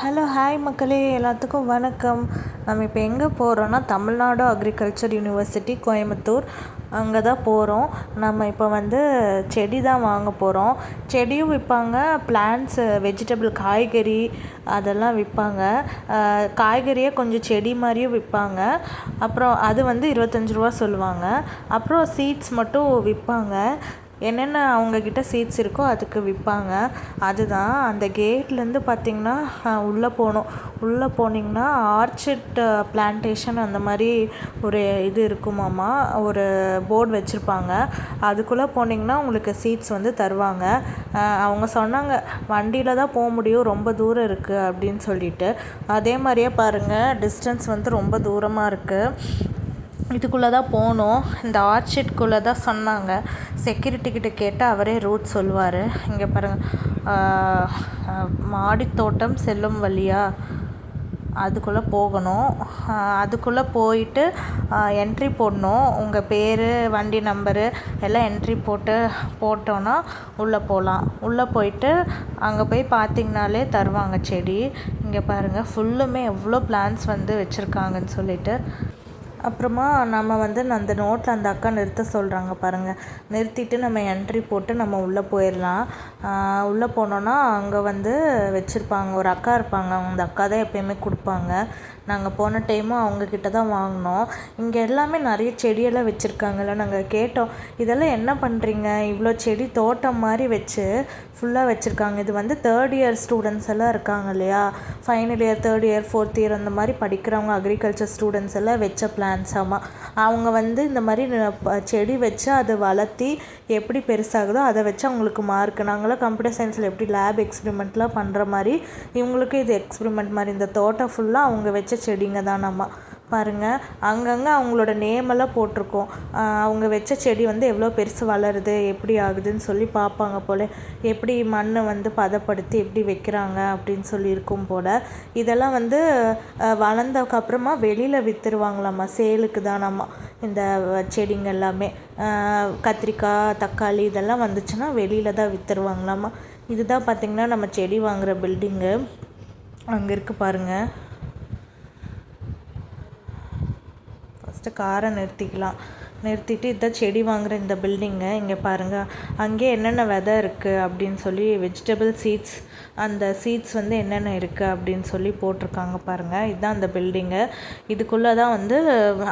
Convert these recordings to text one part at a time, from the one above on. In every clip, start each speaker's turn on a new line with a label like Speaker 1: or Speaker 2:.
Speaker 1: Hello hi மக்களே, எல்லாத்துக்கும் வணக்கம். நம்ம இப்போ எங்கே போகிறோன்னா தமிழ்நாடு அக்ரிகல்ச்சர் யூனிவர்சிட்டி கோயம்புத்தூர். அங்கே தான் போகிறோம். நம்ம இப்போ செடி தான் வாங்க போகிறோம். செடியும் விற்பாங்க, பிளான்ட்ஸு வெஜிடபிள் காய்கறி அதெல்லாம் விற்பாங்க. காய்கறியே கொஞ்சம் செடி மாதிரியும் விற்பாங்க. அப்புறம் அது 25 ரூபா சொல்லுவாங்க. அப்புறம் சீட்ஸ் மட்டும் விற்பாங்க. என்னென்ன அவங்கக்கிட்ட சீட்ஸ் இருக்கோ அதுக்கு விற்பாங்க. அதுதான் அந்த கேட்லேருந்து பார்த்திங்கன்னா உள்ளே போகணும். உள்ளே போனீங்கன்னா ஆர்ச்சிட் பிளான்டேஷன் அந்த மாதிரி ஒரு இது இருக்குமாம்மா, ஒரு போர்டு வச்சுருப்பாங்க. அதுக்குள்ளே போனீங்கன்னா உங்களுக்கு சீட்ஸ் தருவாங்க. அவங்க சொன்னாங்க வண்டியில் தான் போக முடியும், ரொம்ப தூரம் இருக்குது அப்படின்னு சொல்லிட்டு. அதே மாதிரியே பாருங்கள், டிஸ்டன்ஸ் ரொம்ப தூரமாக இருக்குது. இதுக்குள்ளே தான் போகணும். இந்த ஆர்ச்சிட்குள்ளே தான் சொன்னாங்க. செக்யூரிட்டிக்கிட்ட கேட்டால் அவரே ரூட் சொல்லுவார். இங்கே பாருங்கள், மாடித்தோட்டம் செல்லும் வழியா அதுக்குள்ளே போகணும். அதுக்குள்ளே போயிட்டு என்ட்ரி போடணும். உங்கள் பேர், வண்டி நம்பரு எல்லாம் என்ட்ரி போட்டோன்னா உள்ளே போகலாம். உள்ளே போயிட்டு அங்கே போய் பார்த்திங்கனாலே தருவாங்க செடி. இங்கே பாருங்கள், ஃபுல்லுமே எவ்வளோ பிளான்ஸ் வச்சுருக்காங்கன்னு சொல்லிட்டு. அப்புறமா நம்ம அந்த நோட்டில் அந்த அக்கா நிறுத்த சொல்கிறாங்க பாருங்கள். நிறுத்திட்டு நம்ம என்ட்ரி போட்டு நம்ம உள்ளே போயிடலாம். உள்ளே போனோன்னா அங்கே வச்சுருப்பாங்க, ஒரு அக்கா இருப்பாங்க. அந்த அக்கா தான் எப்போயுமே கொடுப்பாங்க. நாங்கள் போன டைமும் அவங்கக்கிட்ட தான் வாங்கினோம். இங்கே எல்லாமே நிறைய செடியெல்லாம் வச்சுருக்காங்கல்ல. நாங்கள் கேட்டோம், இதெல்லாம் என்ன பண்ணுறீங்க, இவ்வளோ செடி தோட்டம் மாதிரி வச்சு ஃபுல்லாக வச்சுருக்காங்க. இது தேர்ட் இயர் ஸ்டூடெண்ட்ஸ் எல்லாம் இருக்காங்க இல்லையா, final year, third year, fourth year அந்த மாதிரி படிக்கிறவங்க அக்ரிகல்ச்சர் ஸ்டூடெண்ட்ஸ் எல்லாம் வச்ச பிளான்ஸாமா. அவங்க இந்த மாதிரி செடி வச்சு அதை வளர்த்தி எப்படி பெருசாகுதோ அதை வச்சு அவங்களுக்கு மார்க். நாங்களாம் கம்ப்யூட்டர் சயின்ஸில் எப்படி லேப் எக்ஸ்பெரிமெண்ட்லாம் பண்ணுற மாதிரி இவங்களுக்கு இது எக்ஸ்பெரிமெண்ட் மாதிரி. இந்த தோட்டம் ஃபுல்லாக அவங்க வச்ச செடிங்க தான் நம்ம பாருங்கள். அங்கங்கே அவங்களோட நேமெல்லாம் போட்டிருக்கோம். அவங்க வச்ச செடி எவ்வளோ பெருசு வளருது, எப்படி ஆகுதுன்னு சொல்லி பார்ப்பாங்க போல். எப்படி மண் பதப்படுத்தி எப்படி வைக்கிறாங்க அப்படின்னு சொல்லியிருக்கும் போல். இதெல்லாம் வளர்ந்ததுக்கப்புறமா வெளியில் விற்றுருவாங்களாம்மா, சேலுக்கு தானாம்மா. இந்த செடிங்க எல்லாமே கத்திரிக்காய், தக்காளி இதெல்லாம் வந்துச்சுன்னா வெளியில் தான் விற்றுருவாங்களாம்மா. இதுதான் பார்த்திங்கன்னா நம்ம செடி வாங்குகிற பில்டிங்கு. அங்கே இருக்குது பாருங்கள். ஃபஸ்ட்டு காரை நிறுத்திட்டு இதுதான் செடி வாங்குகிற இந்த பில்டிங்கு. இங்கே பாருங்கள், அங்கேயே என்னென்ன விதை இருக்குது அப்படின்னு சொல்லி, வெஜிடபிள் சீட்ஸ், அந்த சீட்ஸ் என்னென்ன இருக்குது அப்படின்னு சொல்லி போட்டிருக்காங்க பாருங்கள். இதுதான் அந்த பில்டிங்கு. இதுக்குள்ளே தான்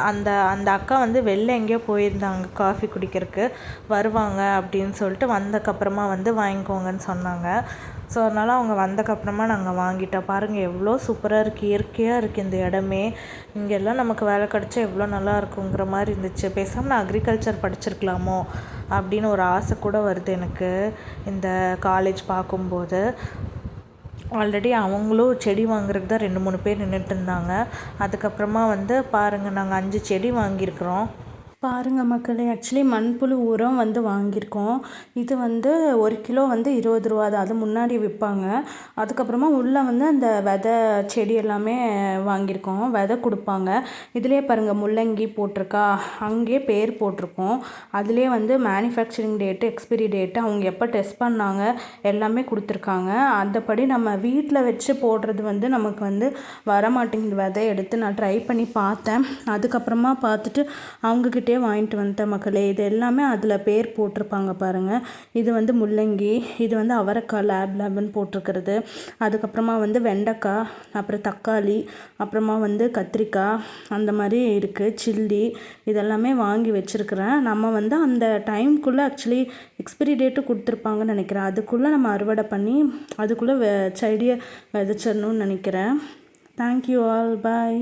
Speaker 1: அந்த அந்த அக்கா வெளில எங்கேயோ போயிருந்தாங்க காஃபி குடிக்கிறதுக்கு, வருவாங்க அப்படின்னு சொல்லிட்டு வந்தக்கப்புறமா வாங்கிக்கோங்கன்னு சொன்னாங்க. ஸோ அதனால் அவங்க வந்தக்கப்புறமா நாங்கள் வாங்கிட்டோம். பாருங்கள் எவ்வளோ சூப்பராக இருக்குது, இயற்கையாக இருக்குது இந்த இடமே. இங்கெல்லாம் நமக்கு வேலை கிடச்சா எவ்வளோ நல்லா இருக்குங்கிற மாதிரி இருந்துச்சு. பேசாமல் நான் அக்ரிகல்ச்சர் படிச்சிருக்கலாமோ அப்படின்னு ஒரு ஆசை கூட வருது எனக்கு இந்த காலேஜ் பார்க்கும்போது. ஆல்ரெடி அவங்களும் செடி வாங்குறதுக்கு தான் 2-3 பேர் நின்றுட்டு இருந்தாங்க. அதுக்கப்புறமா பாருங்கள், நாங்கள் 5 செடி வாங்கியிருக்கிறோம்.
Speaker 2: பாருங்கள் மக்களே, ஆக்சுவலி மண்புழு உரம் வாங்கியிருக்கோம். இது 1 கிலோ 20 ரூபா தான். அது முன்னாடி விற்பாங்க. அதுக்கப்புறமா உள்ளே அந்த விதை செடி எல்லாமே வாங்கியிருக்கோம். விதை கொடுப்பாங்க. இதுலேயே பாருங்கள், முள்ளங்கி போட்டிருக்கா, அங்கேயே பேர் போட்டிருக்கோம். அதுலேயே மேனுஃபேக்சரிங் டேட்டு, எக்ஸ்பிரி டேட்டு, அவங்க எப்போ டெஸ்ட் பண்ணாங்க எல்லாமே கொடுத்துருக்காங்க. அந்தபடி நம்ம வீட்டில் வச்சு போடுறது நமக்கு வரமாட்டேங்குது. விதை எடுத்து நான் ட்ரை பண்ணி பார்த்தேன். அதுக்கப்புறமா பார்த்துட்டு அவங்கக்கிட்ட வாங்கிட்டு வந்துட்டேன் மக்களே. இது எல்லாமே அதில் பேர் போட்டிருப்பாங்க பாருங்கள். இது முள்ளங்கி, இது அவரைக்காய் லேப்னு போட்டிருக்கிறது. அதுக்கப்புறமா வெண்டைக்காய், அப்புறம் தக்காளி, அப்புறமா கத்திரிக்காய், அந்த மாதிரி இருக்குது. சில்லி, இதெல்லாமே வாங்கி வச்சுருக்கிறேன். நம்ம அந்த டைம்குள்ளே ஆக்சுவலி எக்ஸ்பிரி டேட்டு கொடுத்துருப்பாங்கன்னு நினைக்கிறேன். அதுக்குள்ளே நம்ம அறுவடை பண்ணி அதுக்குள்ளே செடியை விதைச்சிடணும்னு நினைக்கிறேன். தேங்க்யூ ஆல், பாய்.